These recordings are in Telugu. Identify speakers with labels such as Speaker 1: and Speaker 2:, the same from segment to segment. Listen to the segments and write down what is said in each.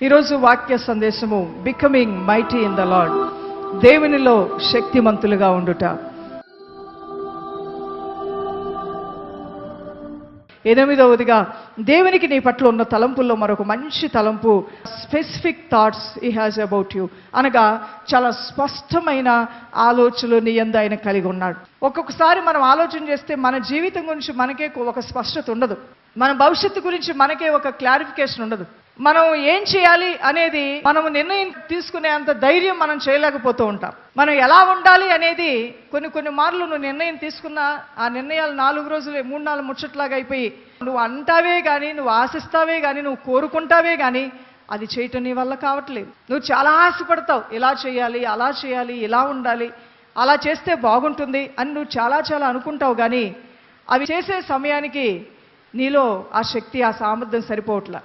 Speaker 1: ఈరోజు వాక్య సందేశము becoming mighty in the lord, దేవునిలో శక్తిమంతులుగా ఉండుట. 8వదిగా దేవునికి నీ పట్ల ఉన్న తలంపుల్లో మరొక మంచి తలంపు, specific thoughts he has about you, అనగా చాలా స్పష్టమైన ఆలోచనలు నీ యందు ఆయన కలిగి ఉన్నాడు. ఒక్కొక్కసారి మనం ఆలోచన చేస్తే మన జీవితం గురించి మనకే ఒక స్పష్టత ఉండదు, మన భవిష్యత్తు గురించి మనకే ఒక క్లారిఫికేషన్ ఉండదు. మనం ఏం చేయాలి అనేది మనము నిర్ణయం తీసుకునే అంత ధైర్యం మనం చేయలేకపోతూ ఉంటాం. మనం ఎలా ఉండాలి అనేది కొన్ని మార్లు నువ్వు నిర్ణయం తీసుకున్నా ఆ నిర్ణయాలు 4 రోజులే 3-4 ముచ్చట్లాగా అయిపోయి నువ్వు అంటావే కానీ, నువ్వు ఆశిస్తావే కానీ, నువ్వు కోరుకుంటావే కానీ అది చేయటం నీ వల్ల కావట్లేదు. నువ్వు చాలా ఆశపడతావు, ఇలా చేయాలి, అలా చేయాలి, ఇలా ఉండాలి, అలా చేస్తే బాగుంటుంది అని నువ్వు చాలా అనుకుంటావు. కానీ అవి చేసే సమయానికి నీలో ఆ శక్తి, ఆ సామర్థ్యం సరిపోవట్లా.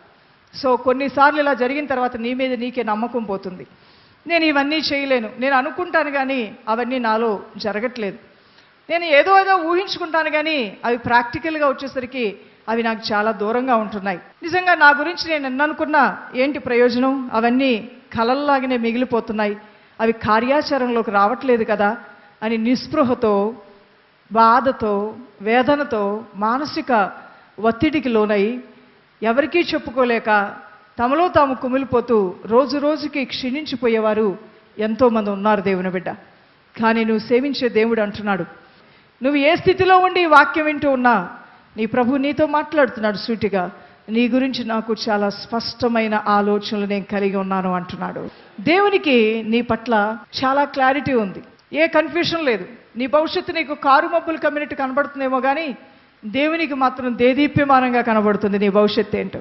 Speaker 1: సో కొన్నిసార్లు ఇలా జరిగిన తర్వాత నీ మీద నీకే నమ్మకం పోతుంది. నేను ఇవన్నీ చేయలేను, నేను అనుకుంటాను కానీ అవన్నీ నాలో జరగట్లేదు, నేను ఏదో ఊహించుకుంటాను కానీ అవి ప్రాక్టికల్గా వచ్చేసరికి అవి నాకు చాలా దూరంగా ఉంటున్నాయి. నిజంగా నా గురించి నేను ఎన్ని అనుకున్నా ఏంటి ప్రయోజనం, అవన్నీ కలల్లాగానే మిగిలిపోతున్నాయి, అవి కార్యాచరణలోకి రావట్లేదు కదా అని నిస్పృహతో, బాధతో, వేదనతో, మానసిక ఒత్తిడికి లోనై ఎవరికీ చెప్పుకోలేక తమలో తాము కుమిలిపోతూ రోజుకి క్షీణించిపోయేవారు ఎంతోమంది ఉన్నారు దేవుని బిడ్డ. కానీ నువ్వు సేవించే దేవుడు అంటున్నాడు, నువ్వు ఏ స్థితిలో ఉండి వాక్యం వింటూ ఉన్నా నీ ప్రభు నీతో మాట్లాడుతున్నాడు సూటిగా, నీ గురించి నాకు చాలా స్పష్టమైన ఆలోచనలు నేను కలిగి ఉన్నాను అంటున్నాడు. దేవునికి నీ పట్ల చాలా క్లారిటీ ఉంది, ఏ కన్ఫ్యూషన్ లేదు. నీ భవిష్యత్తు నీకు కారు మబ్బులు కమ్యూనిటీ కనబడుతుందేమో కానీ దేవునికి మాత్రం దేదీప్యమానంగా కనబడుతుంది నీ భవిష్యత్తు ఏంటో.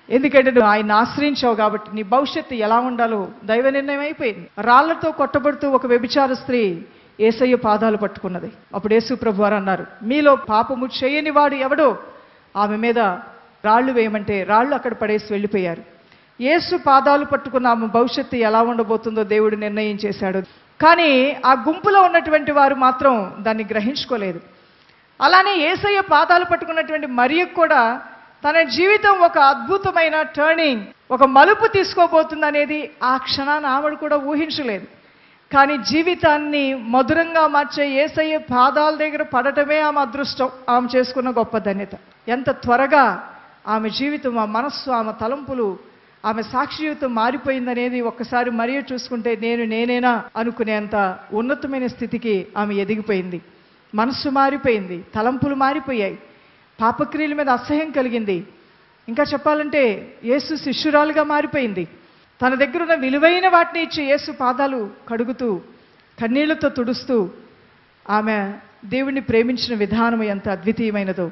Speaker 1: ఎందుకంటే నువ్వు ఆయన ఆశ్రయించావు కాబట్టి నీ భవిష్యత్తు ఎలా ఉండాలో దైవ నిర్ణయం అయిపోయింది. రాళ్లతో కొట్టబడుతూ ఒక వ్యభిచార స్త్రీ యేసయ్య పాదాలు పట్టుకున్నది. అప్పుడు యేసు ప్రభు వారు అన్నారు, మీలో పాపము చేయని వాడు ఎవడో ఆమె మీద రాళ్ళు వేయమంటే రాళ్ళు అక్కడ పడేసి వెళ్ళిపోయారు. యేసు పాదాలు పట్టుకున్న ఆమె భవిష్యత్తు ఎలా ఉండబోతుందో దేవుడు నిర్ణయం చేశాడు. కానీ ఆ గుంపులో ఉన్నటువంటి వారు మాత్రం దాన్ని గ్రహించుకోలేదు. అలానే యేసయ్య పాదాలు పట్టుకున్నటువంటి మరియకు కూడా తన జీవితం ఒక అద్భుతమైన టర్నింగ్, ఒక మలుపు తీసుకోబోతుంది అనేది ఆ క్షణాన్ని ఆవిడ కూడా ఊహించలేదు. కానీ జీవితాన్ని మధురంగా మార్చే యేసయ్య పాదాల దగ్గర పడటమే ఆమె అదృష్టం, ఆమె చేసుకున్న గొప్ప ధన్యత. ఎంత త్వరగా ఆమె జీవితం, ఆ మనస్సు, ఆమె తలంపులు, ఆమె సాక్షి జీవితం మారిపోయిందనేది ఒక్కసారి మరియ చూసుకుంటే నేనేనా అనుకునేంత ఉన్నతమైన స్థితికి ఆమె ఎదిగిపోయింది. మనస్సు మారిపోయింది, తలంపులు మారిపోయాయి, పాపక్రియల మీద అసహ్యం కలిగింది. ఇంకా చెప్పాలంటే యేసు శిష్యురాలుగా మారిపోయింది. తన దగ్గర ఉన్న విలువైన వాటిని ఇచ్చి యేసు పాదాలు కడుగుతూ కన్నీళ్లతో తుడుస్తూ ఆమె దేవుణ్ణి ప్రేమించిన విధానం ఎంత అద్వితీయమైనదో.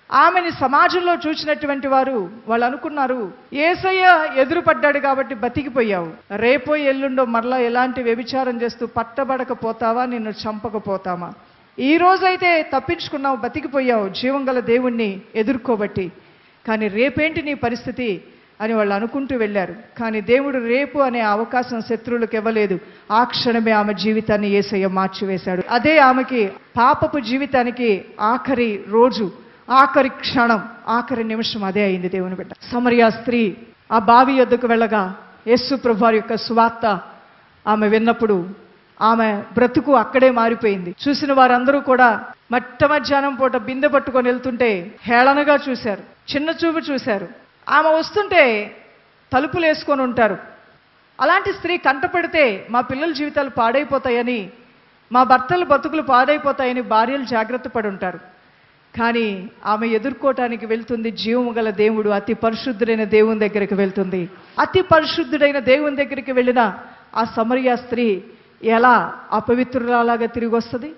Speaker 1: ఆమెని సమాజంలో చూసినటువంటి వారు వాళ్ళు అనుకున్నారు, యేసయ్య ఎదురుపడ్డాడు కాబట్టి బతికిపోయావు, రేపో ఎల్లుండో మరలా ఎలాంటి వ్యభిచారం చేస్తూ పట్టబడకపోతావా, నిన్ను చంపకపోతామా, ఈ రోజైతే తప్పించుకున్నావు, బతికిపోయావు జీవం గల దేవుణ్ణి ఎదుర్కోబట్టి, కానీ రేపేంటి నీ పరిస్థితి అని వాళ్ళు అనుకుంటూ వెళ్ళారు. కానీ దేవుడు రేపు అనే అవకాశం శత్రువులకు ఇవ్వలేదు. ఆ క్షణమే ఆమె జీవితాన్ని యేసయ్య మార్చివేశాడు. అదే ఆమెకి పాపపు జీవితానికి ఆఖరి రోజు, ఆఖరి క్షణం, ఆఖరి నిమిషం అదే అయింది దేవుని బిడ్డ. సమరయ స్త్రీ ఆ బావి యొద్దకు వెళ్ళగా యేసు ప్రభువారి యొక్క సువార్త ఆమె విన్నప్పుడు ఆమె బ్రతుకు అక్కడే మారిపోయింది. చూసిన వారందరూ కూడా మధ్యాహ్నం పూట బిందె పట్టుకొని వెళ్తుంటే హేళనగా చూశారు, చిన్న చూపు చూశారు. ఆమె వస్తుంటే తలుపులు వేసుకొని ఉంటారు. అలాంటి స్త్రీ కంటపడితే మా పిల్లల జీవితాలు పాడైపోతాయని, మా భర్తల బతుకులు పాడైపోతాయని భార్యలు జాగ్రత్త పడి ఉంటారు. కానీ ఆమె ఎదుర్కోవటానికి వెళ్తుంది జీవము గల దేవుడు, అతి పరిశుద్ధుడైన దేవుని దగ్గరికి వెళ్తుంది. అతి పరిశుద్ధుడైన దేవుని దగ్గరికి వెళ్ళిన ఆ సమరయ స్త్రీ ఎలా అపవిత్రురాలాగా తిరిగి వస్తుంది?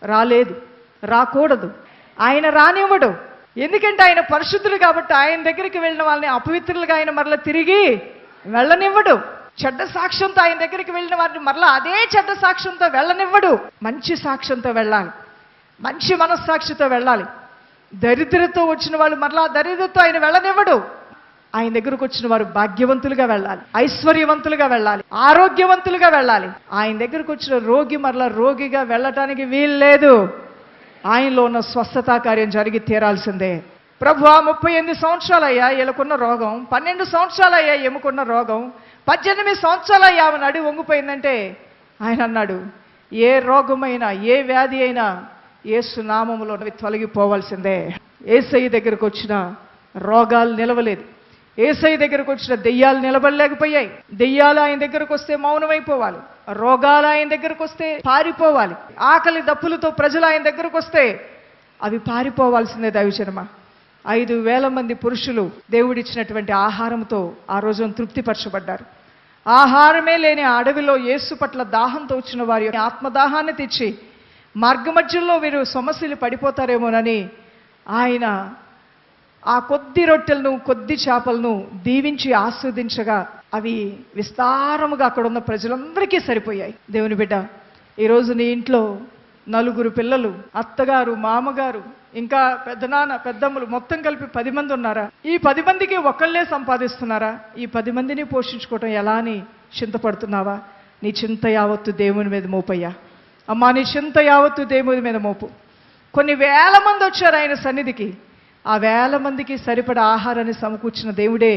Speaker 1: రాలేదు, రాకూడదు, ఆయన రానివ్వడు. ఎందుకంటే ఆయన పరిశుద్ధుడు కాబట్టి ఆయన దగ్గరికి వెళ్ళిన వాళ్ళని అపవిత్రులుగా ఆయన మరలా తిరిగి వెళ్ళనివ్వడు. చెడ్డ సాక్ష్యంతో ఆయన దగ్గరికి వెళ్ళిన వారిని మరలా అదే చెడ్డ సాక్ష్యంతో వెళ్ళనివ్వడు. మంచి సాక్ష్యంతో వెళ్ళాలి, మంచి మనస్సాక్షితో వెళ్ళాలి. దరిద్రతో వచ్చిన వాళ్ళు మరలా దరిద్రతో ఆయన వెళ్ళనివ్వడు. ఆయన దగ్గరకు వచ్చిన వారు భాగ్యవంతులుగా వెళ్ళాలి, ఐశ్వర్యవంతులుగా వెళ్ళాలి, ఆరోగ్యవంతులుగా వెళ్ళాలి. ఆయన దగ్గరకు వచ్చిన రోగి మరలా రోగిగా వెళ్ళటానికి వీల్లేదు. ఆయనలో ఉన్న స్వస్థతా కార్యం జరిగి తీరాల్సిందే. ప్రభువా 38 సంవత్సరాలయ్యా వీళ్ళకున్న రోగం, 12 సంవత్సరాలయ్యా ఎముకున్న రోగం, 18 సంవత్సరాలయ్యా ఆమె నడి వంగిపోయిందంటే ఆయన అన్నాడు, ఏ రోగమైనా ఏ వ్యాధి అయినా యేసు నామములో తొలగిపోవాల్సిందే. యేసయ్య దగ్గరకు వచ్చిన రోగాలు నిలవలేదు, యేసయ్య దగ్గరకు వచ్చిన దెయ్యాలు నిలబడలేకపోయాయి. దెయ్యాలు ఆయన దగ్గరకు వస్తే మౌనమైపోవాలి, రోగాలు ఆయన దగ్గరకు వస్తే పారిపోవాలి, ఆకలి దప్పులతో ప్రజలు ఆయన దగ్గరకు వస్తే అవి పారిపోవాల్సిందే. దైవజనమ 5,000 మంది పురుషులు దేవుడిచ్చినటువంటి ఆహారంతో ఆ రోజున తృప్తిపరచబడ్డారు. ఆహారమే లేని ఆ అడవిలో యేసు పట్ల దాహంతో వచ్చిన వారి ఆత్మదాహాన్ని తెచ్చి మార్గమధ్యంలో వీరు సమస్యలు పడిపోతారేమోనని ఆయన ఆ కొద్ది రొట్టెలను కొద్ది చేపలను దీవించి ఆస్వాదించగా అవి విస్తారముగా అక్కడ ఉన్న ప్రజలందరికీ సరిపోయాయి. దేవుని బిడ్డ, ఈరోజు నీ ఇంట్లో 4 పిల్లలు, అత్తగారు, మామగారు, ఇంకా పెద్దనాన్న, పెద్దమ్మలు మొత్తం కలిపి 10 మంది ఉన్నారా? ఈ 10 మందికి ఒకళ్ళే సంపాదిస్తున్నారా? ఈ 10 మందిని పోషించుకోవటం ఎలా అని చింతపడుతున్నావా? నీ చింత యావత్తు దేవుని మీద మోపయ్యా. అమ్మా, నీ చింత యావత్తు దేవుని మీద మోపు. కొన్ని వేల మంది వచ్చారు ఆయన సన్నిధికి. ఆ 1000 మందికి సరిపడా ఆహారాన్ని సమకూర్చిన దేవుడే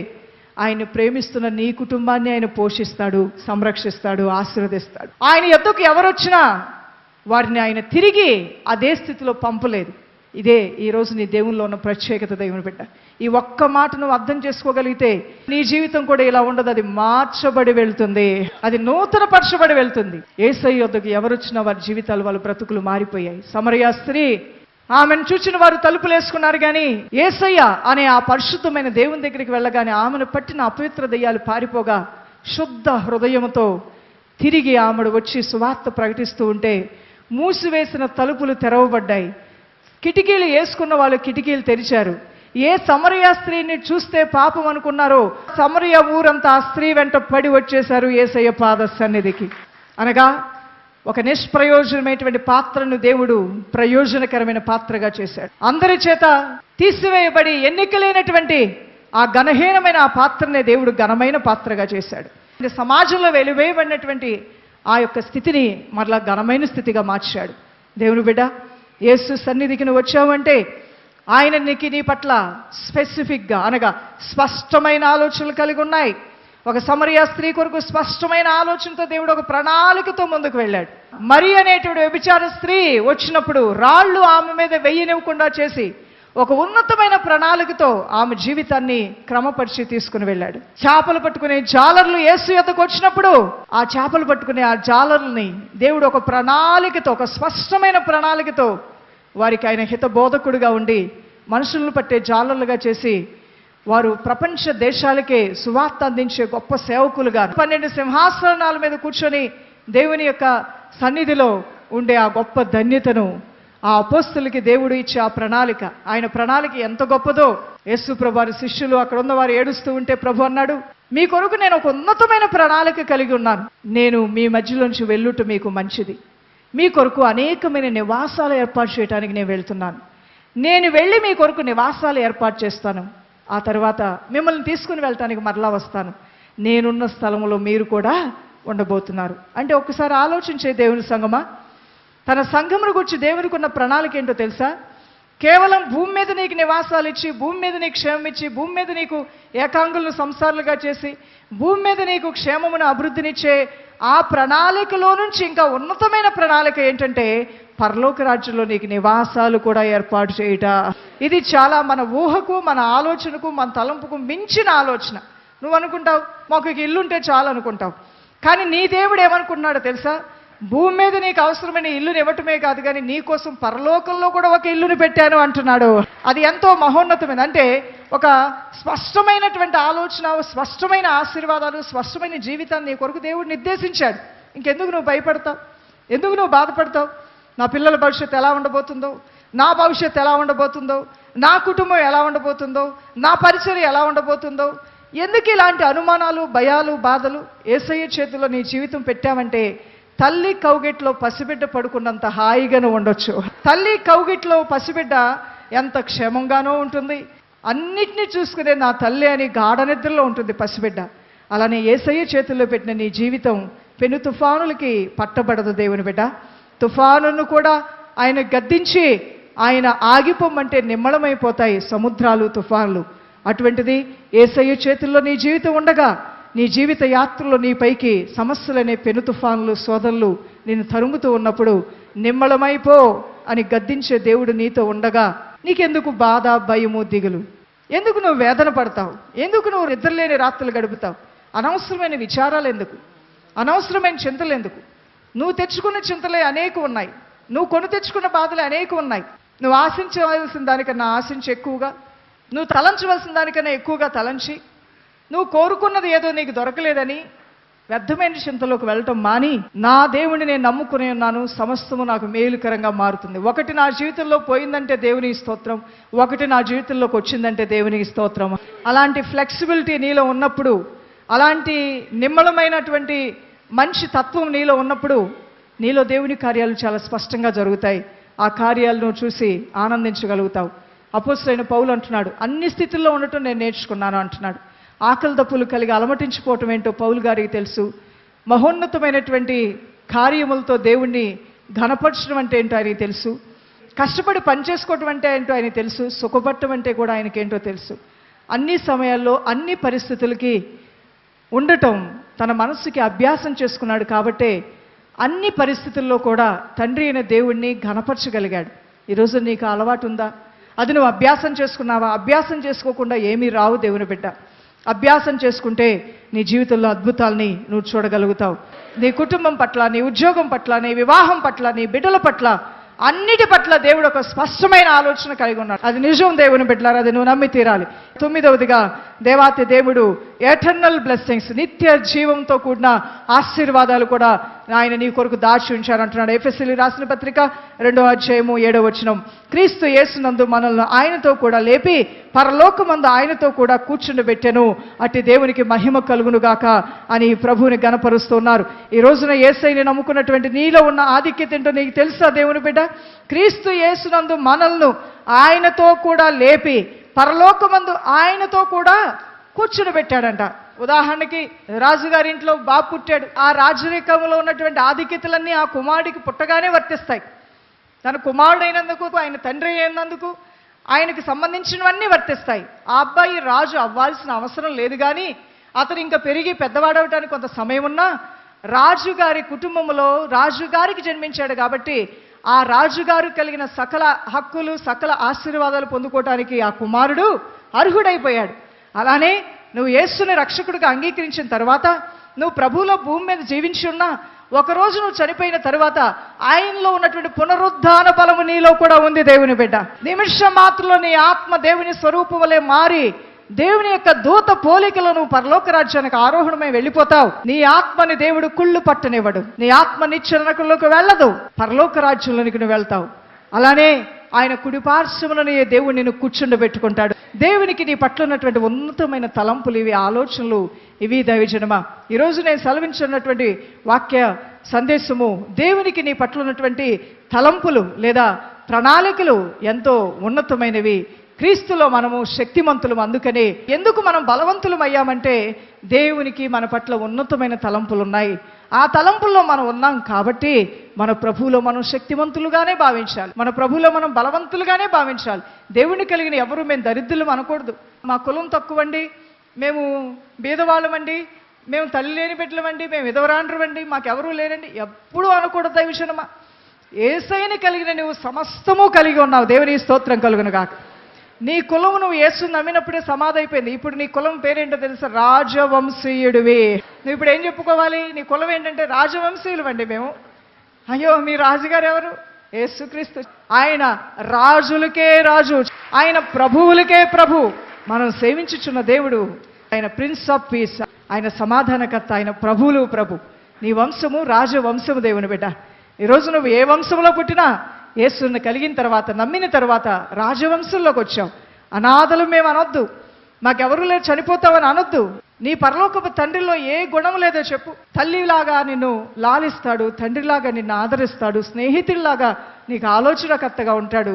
Speaker 1: ఆయన్ని ప్రేమిస్తున్న నీ కుటుంబాన్ని ఆయన పోషిస్తాడు, సంరక్షిస్తాడు, ఆశీర్వదిస్తాడు. ఆయన యొద్దకు ఎవరొచ్చినా వారిని ఆయన తిరిగి అదే స్థితిలో పంపలేదు. ఇదే ఈరోజు నీ దేవుల్లో ఉన్న ప్రత్యేకత. దేవుని బిడ్డ, ఈ ఒక్క మాట నువ్వు అర్థం చేసుకోగలిగితే నీ జీవితం కూడా ఇలా ఉండదు. అది మార్చబడి వెళ్తుంది, అది నూతనపరచబడి వెళ్తుంది. యేసయ్య యొద్దకు ఎవరొచ్చినా వారి జీవితాలు, వాళ్ళ బ్రతుకులు మారిపోయాయి. సమరయ స్త్రీ, ఆమెను చూచిన వారు తలుపులు వేసుకున్నారు, కానీ యేసయ్య అనే ఆ పరిశుద్ధమైన దేవుని దగ్గరికి వెళ్ళగానే ఆమెను పట్టిన అపవిత్ర దెయ్యాలు పారిపోగా శుద్ధ హృదయంతో తిరిగి ఆమెడు వచ్చి సువార్త ప్రకటిస్తూ ఉంటే మూసివేసిన తలుపులు తెరవబడ్డాయి. కిటికీలు వేసుకున్న వాళ్ళు కిటికీలు తెరిచారు. ఏ సమరయ స్త్రీని చూస్తే పాపం అనుకున్నారో సమరయ ఊరంతా ఆ స్త్రీ వెంట పడి వచ్చేశారు యేసయ్య పాద సన్నిధికి. అనగా ఒక నిష్ప్రయోజనమైనటువంటి పాత్రను దేవుడు ప్రయోజనకరమైన పాత్రగా చేశాడు. అందరి చేత తీసివేయబడి ఎన్నికలేనటువంటి ఆ ఘనహీనమైన ఆ పాత్రనే దేవుడు ఘనమైన పాత్రగా చేశాడు. సమాజంలో వెలివేయబడినటువంటి ఆ యొక్క స్థితిని మరలా ఘనమైన స్థితిగా మార్చాడు. దేవుని బిడ్డ, యేసు సన్నిధికి నువ్వు వచ్చావంటే ఆయన నీ పట్ల స్పెసిఫిక్గా, అనగా స్పష్టమైన ఆలోచనలు కలిగి ఉన్నాయి. ఒక సమరయ స్త్రీ కొరకు స్పష్టమైన ఆలోచనతో దేవుడు ఒక ప్రణాళికతో ముందుకు వెళ్ళాడు. మరి అనేటువంటి వ్యభిచార స్త్రీ వచ్చినప్పుడు రాళ్ళు ఆమె మీద వెయ్యనివ్వకుండా చేసి ఒక ఉన్నతమైన ప్రణాళికతో ఆమె జీవితాన్ని క్రమపరిచి తీసుకుని వెళ్ళాడు. చేపలు పట్టుకునే జాలర్లు యేసు యొద్దకు వచ్చినప్పుడు ఆ చేపలు పట్టుకునే ఆ జాలర్లని దేవుడు ఒక ప్రణాళికతో, ఒక స్పష్టమైన ప్రణాళికతో వారికి ఆయన హితబోధకుడిగా ఉండి మనుషులను పట్టే జాలర్లుగా చేసి వారు ప్రపంచ దేశాలకే సువార్త అందించే గొప్ప సేవకులుగా 12 సింహాసనాల మీద కూర్చొని దేవుని యొక్క సన్నిధిలో ఉండే ఆ గొప్ప ధన్యతను ఆ అపోస్తలుకి దేవుడు ఇచ్చే ఆ ప్రణాళిక, ఆయన ప్రణాళిక ఎంత గొప్పదో యేసు ప్రభు వారి శిష్యులు అక్కడ ఉన్న వారు ఏడుస్తూ ఉంటే ప్రభు అన్నాడు, మీ కొరకు నేను ఒక ఉన్నతమైన ప్రణాళిక కలిగి ఉన్నాను. నేను మీ మధ్యలోంచి వెళ్ళుట మీకు మంచిది. మీ కొరకు అనేకమైన నివాసాలు ఏర్పాటు చేయడానికి నేను వెళ్తున్నాను. నేను వెళ్ళి మీ కొరకు నివాసాలు ఏర్పాటు చేస్తాను. ఆ తర్వాత మిమ్మల్ని తీసుకుని వెళ్ళటానికి మరలా వస్తాను. నేనున్న స్థలంలో మీరు కూడా ఉండబోతున్నారు. అంటే ఒక్కసారి ఆలోచించే దేవుని సంగమా, తన సంఘమును గురించి దేవునికి ఉన్న ప్రణాళిక ఏంటో తెలుసా? కేవలం భూమి మీద నీకు నివాసాలు ఇచ్చి, భూమి మీద నీకు క్షేమం ఇచ్చి, భూమి మీద నీకు ఏకాంగులను సంసారులుగా చేసి, భూమి మీద నీకు క్షేమమును అభివృద్ధినిచ్చే ఆ ప్రణాళికలో నుంచి ఇంకా ఉన్నతమైన ప్రణాళిక ఏంటంటే పరలోక రాజ్యంలో నీకు నివాసాలు కూడా ఏర్పాటు చేయట. ఇది చాలా మన ఊహకు, మన ఆలోచనకు, మన తలంపుకు మించిన ఆలోచన. నువ్వు అనుకుంటావు మాకు ఇల్లు ఉంటే చాలు అనుకుంటావు, కానీ నీ దేవుడు ఏమనుకుంటున్నాడో తెలుసా? భూమి మీద నీకు అవసరమైన ఇల్లుని ఇవ్వటమే కాదు, కానీ నీ కోసం పరలోకంలో కూడా ఒక ఇల్లుని పెట్టాను అంటున్నాడు. అది ఎంతో మహోన్నతమైన, అంటే ఒక స్పష్టమైనటువంటి ఆలోచన, స్పష్టమైన ఆశీర్వాదాలు, స్పష్టమైన జీవితాన్ని నీ కొరకు దేవుడు నిర్దేశించాడు. ఇంకెందుకు నువ్వు భయపడతావు? ఎందుకు నువ్వు బాధపడతావు? నా పిల్లల భవిష్యత్తు ఎలా ఉండబోతుందో, నా భవిష్యత్తు ఎలా ఉండబోతుందో, నా కుటుంబం ఎలా ఉండబోతుందో, నా పరిచర్య ఎలా ఉండబోతుందో, ఎందుకు ఇలాంటి అనుమానాలు, భయాలు, బాధలు? యేసయ్య చేతిలో నీ జీవితం పెట్టావంటే తల్లి కౌగిట్లో పసిబిడ్డ పడుకున్నంత హాయిగాను ఉండొచ్చు. తల్లి కౌగిట్లో పసిబిడ్డ ఎంత క్షేమంగానో ఉంటుంది. అన్నిటినీ చూసుకునే నా తల్లి అని గాఢ నిద్రలో ఉంటుంది పసిబిడ్డ. అలానే యేసయ్య చేతుల్లో పెట్టిన నీ జీవితం పెను తుఫానులకి పట్టబడదు. దేవుని బిడ్డ, తుఫానును కూడా ఆయన గద్దించి ఆయన ఆగిపోమంటే నిమ్మళమైపోతాయి సముద్రాలు, తుఫాన్లు. అటువంటిది యేసయ్య చేతుల్లో నీ జీవితం ఉండగా, నీ జీవిత యాత్రలో నీ పైకి సమస్యలనే పెను తుఫాన్లు, శోధనలు నిన్ను తరుముతూ ఉన్నప్పుడు నిమ్మళమైపో అని గద్దించే దేవుడు నీతో ఉండగా నీకెందుకు బాధ, భయము, దిగులు? ఎందుకు నువ్వు వేదన పడతావు? ఎందుకు నువ్వు నిద్రలేని రాత్రులు గడుపుతావు? అనవసరమైన విచారాలు ఎందుకు? అనవసరమైన చింతలు ఎందుకు? నువ్వు తెచ్చుకున్న చింతలే అనేక ఉన్నాయి. నువ్వు కొని తెచ్చుకున్న బాధలే అనేక ఉన్నాయి. నువ్వు ఆశించవలసిన దానికన్నా ఆశించి ఎక్కువగా, నువ్వు తలంచవలసిన దానికన్నా ఎక్కువగా తలంచి, నువ్వు కోరుకున్నది ఏదో నీకు దొరకలేదని వ్యర్థమైన చింతలోకి వెళ్ళటం మాని, నా దేవుడిని నేను నమ్ముకుని ఉన్నాను, సమస్తము నాకు మేలుకరంగా మారుతుంది. ఒకటి నా జీవితంలో పోయిందంటే దేవునికి స్తోత్రం, ఒకటి నా జీవితంలోకి వచ్చిందంటే దేవునికి స్తోత్రం. అలాంటి ఫ్లెక్సిబిలిటీ నీలో ఉన్నప్పుడు, అలాంటి నిమ్మళమైనటువంటి మంచి తత్వం నీలో ఉన్నప్పుడు నీలో దేవుని కార్యాలు చాలా స్పష్టంగా జరుగుతాయి. ఆ కార్యాలను చూసి ఆనందించగలుగుతావు. అపోస్తలుడైన పౌలు అంటున్నాడు, అన్ని స్థితుల్లో ఉండటం నేను నేర్చుకున్నాను అంటున్నాడు. ఆకలి దప్పులు కలిగి అలమటించిపోవటం ఏంటో పౌలు గారికి తెలుసు. మహోన్నతమైనటువంటి కార్యములతో దేవుణ్ణి ఘనపరచడం అంటే ఏంటో ఆయనకి తెలుసు. కష్టపడి పనిచేసుకోవటం అంటే ఏంటో ఆయనకి తెలుసు. సుఖపడటం అంటే కూడా ఆయనకేంటో తెలుసు. అన్ని సమయాల్లో అన్ని పరిస్థితులకి ఉండటం తన మనస్సుకి అభ్యాసం చేసుకున్నాడు. కాబట్టే అన్ని పరిస్థితుల్లో కూడా తండ్రి అయిన దేవుణ్ణి ఘనపరచగలిగాడు. ఈరోజు నీకు అలవాటు ఉందా? అది నువ్వు అభ్యాసం చేసుకున్నావా? అభ్యాసం చేసుకోకుండా ఏమీ రావు దేవుని బిడ్డ. అభ్యాసం చేసుకుంటే నీ జీవితంలో అద్భుతాలని నువ్వు చూడగలుగుతావు. నీ కుటుంబం పట్ల, నీ ఉద్యోగం పట్ల, నీ వివాహం పట్ల, నీ బిడ్డల పట్ల, అన్నిటి పట్ల దేవుడు ఒక స్పష్టమైన ఆలోచన కలిగి ఉన్నాడు. అది నిజం దేవుని బిడ్డలారా, అది నువ్వు నమ్మి తీరాలి. 9వదిగా దేవాతి దేవుడు ఎటర్నల్ బ్లెస్సింగ్స్, నిత్య జీవంతో కూడిన ఆశీర్వాదాలు కూడా ఆయన నీ కొరకు దాచి ఉంచారంటున్నాడు. ఎఫెసీయులకు రాసిన పత్రిక 2వ అధ్యాయము 7వ వచనం. క్రీస్తు యేసునందు మనల్ని ఆయనతో కూడా లేపి పరలోకమందు ఆయనతో కూడా కూర్చుండబెట్టెను, అట్టి దేవునికి మహిమ కలుగును గాక అని ప్రభువుని గణపరుస్తున్నారు. ఈ రోజున యేసయ్యని నమ్ముకున్నటువంటి నీలో ఉన్న ఆధిక్యత ఏంటో నీకు తెలుసా దేవుని బిడ్డ? క్రీస్తు యేసునందు మనల్ని ఆయనతో కూడా లేపి పరలోకమందు ఆయనతో కూడా కూర్చుండబెట్టాడంట. ఉదాహరణకి రాజుగారి ఇంట్లో బాబు పుట్టాడు. ఆ రాజరికంలో ఉన్నటువంటి ఆధిక్యతలన్నీ ఆ కుమారుడికి పుట్టగానే వర్తిస్తాయి. తన కుమారుడు అయినందుకు, ఆయన తండ్రి అయినందుకు, ఆయనకి సంబంధించినవన్నీ వర్తిస్తాయి. ఆ అబ్బాయి రాజు అవ్వాల్సిన అవసరం లేదు. కానీ అతను ఇంకా పెరిగి పెద్దవాడవటానికి కొంత సమయం ఉన్నా రాజుగారి కుటుంబంలో రాజుగారికి జన్మించాడు కాబట్టి ఆ రాజుగారు కలిగిన సకల హక్కులు, సకల ఆశీర్వాదాలు పొందుకోవటానికి ఆ కుమారుడు అర్హుడైపోయాడు. అలానే నువ్వు యేసుని రక్షకుడిగా అంగీకరించిన తర్వాత, నువ్వు ప్రభువులో భూమి మీద జీవించి ఉన్నా, ఒకరోజు నువ్వు చనిపోయిన తర్వాత ఆయనలో ఉన్నటువంటి పునరుద్ధాన బలము నీలో కూడా ఉంది దేవుని బిడ్డ. నిమిషం మాత్రంలో నీ ఆత్మ దేవుని స్వరూపం వలె మారి దేవుని యొక్క దూత పోలికలో నువ్వు పరలోక రాజ్యానికి ఆరోహణమై వెళ్ళిపోతావు. నీ ఆత్మని దేవుడు కుళ్ళు పట్టనివ్వడు. నీ ఆత్మ నిశ్చరణలోకి వెళ్ళదు, పరలోక రాజ్యంలోనికి నువ్వు వెళ్తావు. అలానే ఆయన కుడిపార్శ్వములను దేవుడు నిన్ను కూర్చుండబెట్టుకుంటాడు. దేవునికి నీ పట్ల ఉన్నటువంటి ఉన్నతమైన తలంపులు ఇవి, ఆలోచనలు ఇవి దైవజనమా. ఈరోజు నేను సెలవించున్నటువంటి వాక్య సందేశము దేవునికి నీ పట్ల ఉన్నటువంటి తలంపులు లేదా ప్రణాళికలు ఎంతో ఉన్నతమైనవి. క్రీస్తులో మనము శక్తిమంతులం. అందుకనే ఎందుకు మనం బలవంతులం అయ్యామంటే దేవునికి మన పట్ల ఉన్నతమైన తలంపులు ఉన్నాయి. ఆ తలంపుల్లో మనం ఉన్నాం కాబట్టి మన ప్రభువులో మనం శక్తిమంతులుగానే భావించాలి. మన ప్రభువులో మనం బలవంతులుగానే భావించాలి. దేవుని కలిగిన ఎవరు మేము దరిద్రులం అనకూడదు. మా కులం తక్కువండి, మేము బీదవాళ్ళమండి, మేము తల్లి లేని బిడ్డలమండి, మేము విధవరాండ్రమండి, మాకెవరూ లేరండి ఎప్పుడూ అనకూడదు. దైవజనమా, యేసయ్యని కలిగిన నువ్వు సమస్తము కలిగి ఉన్నావు. దేవుని స్తోత్రం కలుగును గాక. నీ కులం నువ్వు యేసుని నమ్మినప్పుడే సమాధి అయిపోయింది. ఇప్పుడు నీ కులం పేరేంటో తెలుసా? రాజవంశీయుడివి. నువ్వు ఇప్పుడు ఏం చెప్పుకోవాలి? నీ కులం ఏంటంటే రాజవంశీయులు అండి మేము. అయ్యో, మీ రాజుగారు ఎవరు? యేసుక్రీస్తు. ఆయన రాజులకే రాజు, ఆయన ప్రభువులకే ప్రభు. మనం సేవించుచున్న దేవుడు ఆయన ప్రిన్స్ ఆఫ్ పీస్, ఆయన సమాధానకర్త, ఆయన ప్రభువులు ప్రభు. నీ వంశము రాజవంశము దేవుని బిడ్డ. ఈరోజు నువ్వు ఏ వంశంలో పుట్టినా యేసుని కలిగిన తర్వాత, నమ్మిన తర్వాత రాజవంశంలోకి వచ్చావు. అనాథలు మేము అనొద్దు, మాకెవరూ లేదు చనిపోతావని అనొద్దు. నీ పరలోకపు తండ్రిలో ఏ గుణం లేదో చెప్పు. తల్లిలాగా నిన్ను లాలిస్తాడు, తండ్రిలాగా నిన్ను ఆదరిస్తాడు, స్నేహితుడిలాగా నీకు ఆలోచనకర్తగా ఉంటాడు,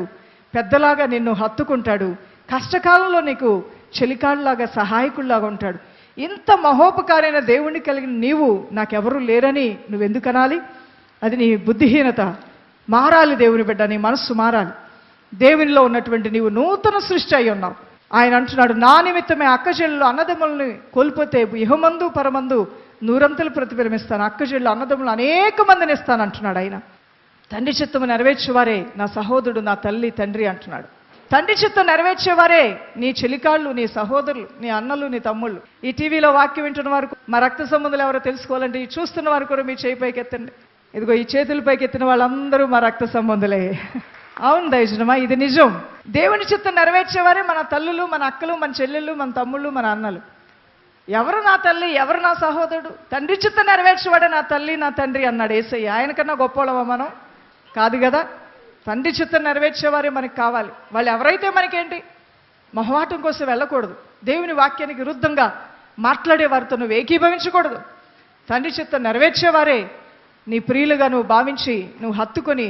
Speaker 1: పెద్దలాగా నిన్ను హత్తుకుంటాడు, కష్టకాలంలో నీకు చెలికాళ్ళలాగా సహాయకుడిలాగా ఉంటాడు. ఇంత మహోపకారైన దేవుణ్ణి కలిగిన నీవు నాకెవరూ లేరని నువ్వెందుకు అనాలి? అది నీ బుద్ధిహీనత. మారాలి దేవుని బిడ్డ, నీ మనస్సు మారాలి. దేవునిలో ఉన్నటువంటి నీవు నూతన సృష్టి అయి ఉన్నావు. ఆయన అంటున్నాడు, నా నిమిత్తమే అక్కచెల్లెలు అన్నదమ్ములని కోల్పోతే ఇహమందు పరమందు నూరంతలు ప్రతిఫలమిస్తాను, అక్కచెల్లెలు అన్నదమ్ములు అనేక మందిని ఇస్తాను అంటున్నాడు ఆయన. తండ్రి చిత్తము నెరవేర్చేవారే నా సహోదరుడు, నా తల్లి తండ్రి అంటున్నాడు. తండ్రి చిత్తం నెరవేర్చేవారే నీ చెలికాళ్ళు, నీ సహోదరులు, నీ అన్నలు, నీ తమ్ముళ్ళు. ఈ టీవీలో వాక్యం వింటున్న వారు, మా రక్త సంబంధులు ఎవరో తెలుసుకోవాలంటే ఈ చూస్తున్న వారు కూడా మీ చేయి పైకి ఎత్తండి. ఇదిగో ఈ చేతుల పైకి ఎత్తిన వాళ్ళందరూ మా రక్త సంబంధులే. అవును దైవజనమా, ఇది నిజం. దేవుని చిత్తం నెరవేర్చేవారే మన తల్లులు, మన అక్కలు, మన చెల్లెళ్ళు, మన తమ్ముళ్ళు, మన అన్నలు. ఎవరు నా తల్లి, ఎవరు నా సహోదరుడు? తండ్రి చిత్తం నెరవేర్చేవాడే నా తల్లి, నా తండ్రి అన్నాడు యేసయ్య. ఆయనకన్నా గొప్పవాళ్ళమా మనం? కాదు కదా. తండ్రి చిత్తం నెరవేర్చేవారే మనకి కావాలి. వాళ్ళు ఎవరైతే మనకేంటి? మొహమాటం కోసం వెళ్ళకూడదు. దేవుని వాక్యానికి విరుద్ధంగా మాట్లాడే వారితో నువ్వు ఏకీభవించకూడదు. తండ్రి చిత్తం నెరవేర్చేవారే నీ ప్రియులుగా నువ్వు భావించి నువ్వు హత్తుకొని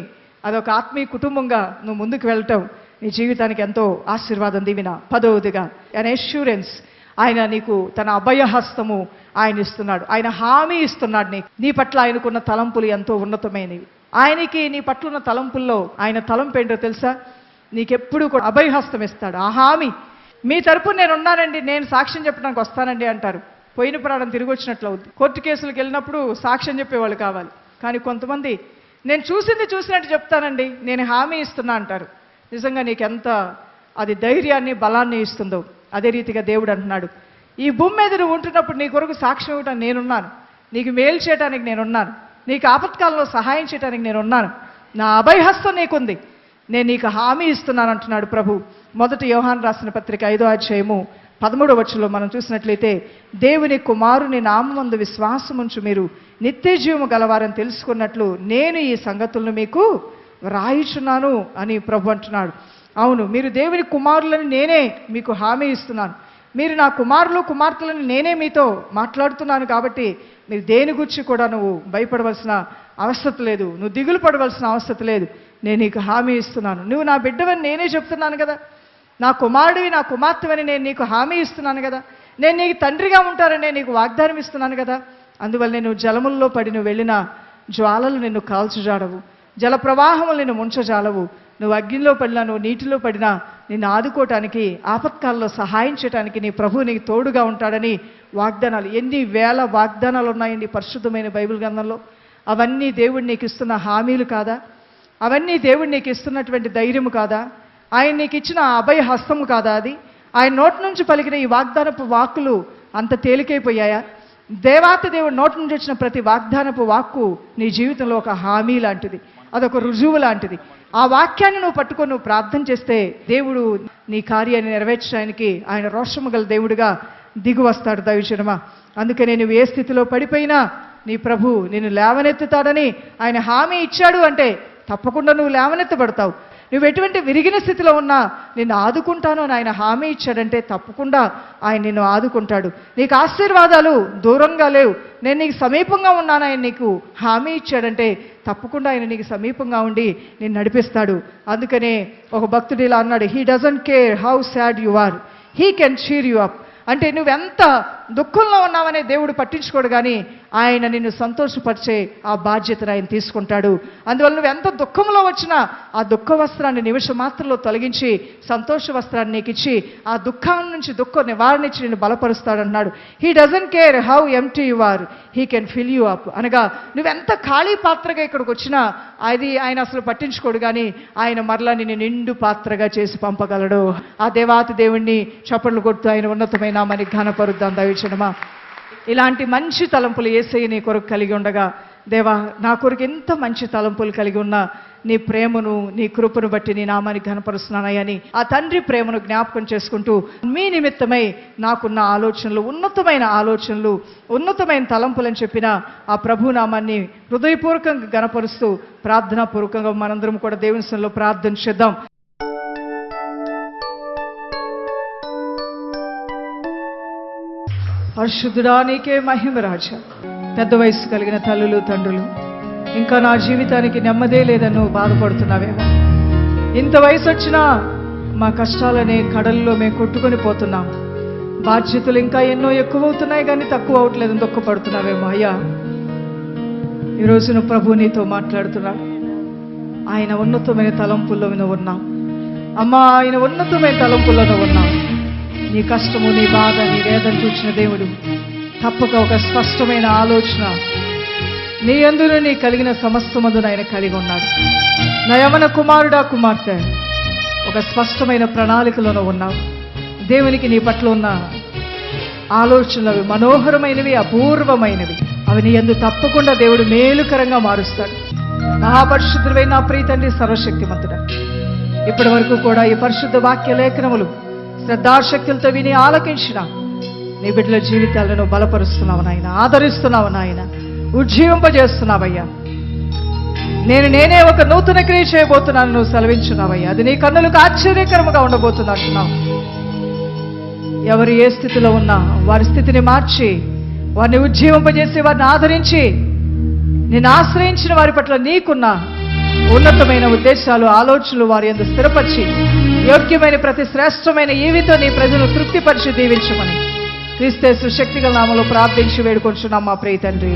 Speaker 1: అదొక ఆత్మీయ కుటుంబంగా నువ్వు ముందుకు వెళ్ళటం నీ జీవితానికి ఎంతో ఆశీర్వాదం, దీవెన. 10వదిగా అన్ ఎష్యూరెన్స్. ఆయన నీకు తన అభయహస్తము ఆయన ఇస్తున్నాడు. ఆయన హామీ ఇస్తున్నాడు. నీ పట్ల ఆయనకున్న తలంపులు ఎంతో ఉన్నతమైనవి. ఆయనకి నీ పట్ల ఉన్న తలంపుల్లో ఆయన తలంపు ఏంటో తెలుసా? నీకెప్పుడు కూడా అభయహస్తం ఇస్తాడు. ఆ హామీ, మీ తరపున నేను ఉన్నానండి, నేను సాక్ష్యం చెప్పడానికి వస్తానండి అంటారు. పోయిన ప్రాణం తిరిగి వచ్చినట్లు అవుద్ది. కోర్టు కేసులకు వెళ్ళినప్పుడు సాక్ష్యం చెప్పేవాళ్ళు కావాలి. కానీ కొంతమంది నేను చూసినట్టు చెప్తానండి, నేను హామీ ఇస్తున్నా అంటారు. నిజంగా నీకెంత అది ధైర్యాన్ని, బలాన్ని ఇస్తుందో. అదే రీతిగా దేవుడు అంటున్నాడు, ఈ భూమి మీద నువ్వు ఉంటున్నప్పుడు నీ కొరకు సాక్ష్యం ఇవ్వడానికి నేనున్నాను, నీకు మేలు చేయడానికి నేనున్నాను, నీకు ఆపత్కాలంలో సహాయం చేయడానికి నేనున్నాను, నా అభయహస్తం నీకుంది, నేను నీకు హామీ ఇస్తున్నాను అంటున్నాడు ప్రభు. 1 యోహాను రాసిన పత్రిక 5వ అధ్యాయము 13వ వచనంలో మనం చూసినట్లయితే, దేవుని కుమారుని నామమందు విశ్వాసముంచు మీరు నిత్య జీవము గలవారని తెలుసుకున్నట్లు నేను ఈ సంగతులను మీకు రాయిచున్నాను అని ప్రభు అంటున్నాడు. అవును, మీరు దేవుని కుమారులని నేనే మీకు హామీ ఇస్తున్నాను. మీరు నా కుమారులు, కుమార్తెలను నేనే మీతో మాట్లాడుతున్నాను. కాబట్టి మీరు దేని గురించి కూడా నువ్వు భయపడవలసిన అవసరం లేదు, నువ్వు దిగులు పడవలసిన అవసరం లేదు. నేను నీకు హామీ ఇస్తున్నాను. నువ్వు నా బిడ్డవని నేనే చెప్తున్నాను కదా, నా కుమారుడివి, నా కుమార్తెవని నేను నీకు హామీ ఇస్తున్నాను కదా, నేను నీకు తండ్రిగా ఉంటానని నేను నీకు వాగ్దానం ఇస్తున్నాను కదా. అందువల్ల నేను జలముల్లో పడి నువ్వు వెళ్ళిన జ్వాలలు నిన్ను కాల్చుజాడవు, జల ప్రవాహములు నిన్ను ముంచజాలవు. నువ్వు అగ్నిలో పడినా, నువ్వు నీటిలో పడినా నిన్ను ఆదుకోవటానికి, ఆపత్కాలంలో సహాయం చేయడానికి నీ ప్రభు నీకు తోడుగా ఉంటాడని వాగ్దానాలు. ఎన్ని వేల వాగ్దానాలు ఉన్నాయండి పరిశుద్ధమైన బైబిల్ గ్రంథంలో. అవన్నీ దేవుడు నీకు ఇస్తున్న హామీలు కాదా? అవన్నీ దేవుడు నీకు ఇస్తున్నటువంటి ధైర్యము కాదా? ఆయన నీకు ఇచ్చిన అభయ హస్తము కాదా? అది ఆయన నోటి నుంచి పలికిన ఈ వాగ్దానపు వాక్కులు అంత తేలికైపోయాయా? దేవాతి దేవుడు నోటి నుంచి వచ్చిన ప్రతి వాగ్దానపు వాక్కు నీ జీవితంలో ఒక హామీ లాంటిది, అదొక రుజువు లాంటిది. ఆ వాక్యాన్ని నువ్వు పట్టుకొని నువ్వు ప్రార్థన చేస్తే దేవుడు నీ కార్యాన్ని నెరవేర్చడానికి ఆయన రోషము గల దేవుడిగా దిగి వస్తాడు దైవజనమా. అందుకనే నువ్వు ఏ స్థితిలో పడిపోయినా నీ ప్రభు నిన్ను లేవనెత్తుతాడని ఆయన హామీ ఇచ్చాడు అంటే తప్పకుండా నువ్వు లేవనెత్తబడతావు. నువ్వు ఎటువంటి విరిగిన స్థితిలో ఉన్నా నిన్ను ఆదుకుంటాను అని ఆయన హామీ ఇచ్చాడంటే తప్పకుండా ఆయన నిన్ను ఆదుకుంటాడు. నీకు ఆశీర్వాదాలు దూరంగా లేవు, నేను నీకు సమీపంగా ఉన్నాను ఆయన నీకు హామీ ఇచ్చాడంటే తప్పకుండా ఆయన నీకు సమీపంగా ఉండి నిన్ను నడిపిస్తాడు. అందుకనే ఒక భక్తుడు ఇలా అన్నాడు, he doesn't care how sad you are, he can cheer you up. అంటే నువ్వెంత దుఃఖంలో ఉన్నావనే దేవుడు పట్టించుకోడు, కానీ ఆయన నిన్ను సంతోషపరిచే ఆ బాధ్యతను ఆయన తీసుకుంటాడు. అందువల్ల నువ్వు ఎంత దుఃఖంలో వచ్చినా ఆ దుఃఖ వస్త్రాన్ని నిమిషం మాత్రంలో తొలగించి సంతోష వస్త్రాన్ని నీకు ఇచ్చి ఆ దుఃఖం నుంచి దుఃఖ నివారణ ఇచ్చి నిన్ను బలపరుస్తాడు అన్నాడు. He doesn't care how empty you are, he can fill you up. అనగా నువ్వెంత ఖాళీ పాత్రగా ఇక్కడికి వచ్చినా అది ఆయన అసలు పట్టించుకోడు, కానీ ఆయన మరలా నిన్ను నిండు పాత్రగా చేసి పంపగలడు. ఆ దేవాతి దేవుణ్ణి చప్పట్లు కొడుతూ ఆయన ఉన్నతమైన నామానికి ఘనపరుద్దాం దైవజనమా. ఇలాంటి మంచి తలంపులు యేసయ్య నీ కొరకు కలిగి ఉండగా, దేవా నా కొరకు ఎంత మంచి తలంపులు కలిగి ఉన్నా నీ ప్రేమను, నీ కృపను బట్టి నీ నామాన్ని ఘనపరుస్తున్నానని ఆ తండ్రి ప్రేమను జ్ఞాపకం చేసుకుంటూ మీ నిమిత్తమై నాకున్న ఆలోచనలు, ఉన్నతమైన ఆలోచనలు, ఉన్నతమైన తలంపులని చెప్పిన ఆ ప్రభు నామాన్ని హృదయపూర్వకంగా ఘనపరుస్తూ ప్రార్థనాపూర్వకంగా మనందరం కూడా దేవుని సన్నిధిలో ప్రార్థన చేద్దాం. పరిశుద్ధుడా నీకే మహిమ రాజా. పెద్ద వయసు కలిగిన తల్లులు, తండ్రులు, ఇంకా నా జీవితానికి నెమ్మదే లేదని నువ్వు బాధపడుతున్నావేమో. ఇంత వయసు వచ్చినా మా కష్టాలనే కడల్లో మేము కొట్టుకొని పోతున్నాం. బాధ్యతలు ఇంకా ఎన్నో ఎక్కువ అవుతున్నాయి కానీ తక్కువ అవట్లేదని దుఃఖపడుతున్నావేమో. అయ్యా, ఈరోజు నువ్వు ప్రభు నీతో మాట్లాడుతున్నావు. ఆయన ఉన్నతమైన తలంపుల్లో నువ్వు ఉన్నావు. అమ్మా, ఆయన ఉన్నతమైన తలంపులను ఉన్నావు. నీ కష్టము, నీ బాధ, నీ వేదన చూచిన దేవుడు తప్పక ఒక స్పష్టమైన ఆలోచన నీ యందును నీ కలిగిన సమస్తమందున ఆయన కలిగి ఉన్నాడు. నా యవన కుమారుడా, కుమార్తె, ఒక స్పష్టమైన ప్రణాళికలోనూ ఉన్నావు. దేవునికి నీ పట్ల ఉన్న ఆలోచనలు అవి మనోహరమైనవి, అపూర్వమైనవి. అవి నీ యందు తప్పకుండా దేవుడు మేలుకరంగా మారుస్తాడు. మహాపరిశుద్ధుడైన నా ప్రియ తండ్రి, సర్వశక్తిమంతుడా, ఇప్పటి వరకు కూడా ఈ పరిశుద్ధ వాక్య లేఖనములు శ్రద్ధాశక్తులతో విని ఆలకించిన నీ బిడ్డల జీవితాలను బలపరుస్తున్నావు నాయన, ఆదరిస్తున్నావు నాయన, ఉజ్జీవింపజేస్తున్నావయ్యా. నేనే ఒక నూతన క్రియ చేయబోతున్నాను నువ్వు సెలవించున్నావయ్యా. అది నీ కన్నులకు ఆశ్చర్యకరముగా ఉండబోతుంది అంటున్నావు. ఎవరు ఏ స్థితిలో ఉన్నా వారి స్థితిని మార్చి, వారిని ఉజ్జీవింపజేసి, వారిని ఆదరించి, నేను ఆశ్రయించిన వారి పట్ల నీకున్న ఉన్నతమైన ఉద్దేశాలు, ఆలోచనలు వారి యందు స్థిరపరిచి, యోగ్యమైన ప్రతి శ్రేష్టమైన ఈవితో నీ ప్రజలను తృప్తిపరిచి దీవించమని క్రీస్తు యేసు శక్తిగల నామములో ప్రార్థించి వేడుకొంచున్నాం మా ప్రియ తండ్రి.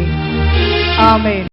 Speaker 1: ఆమేన్.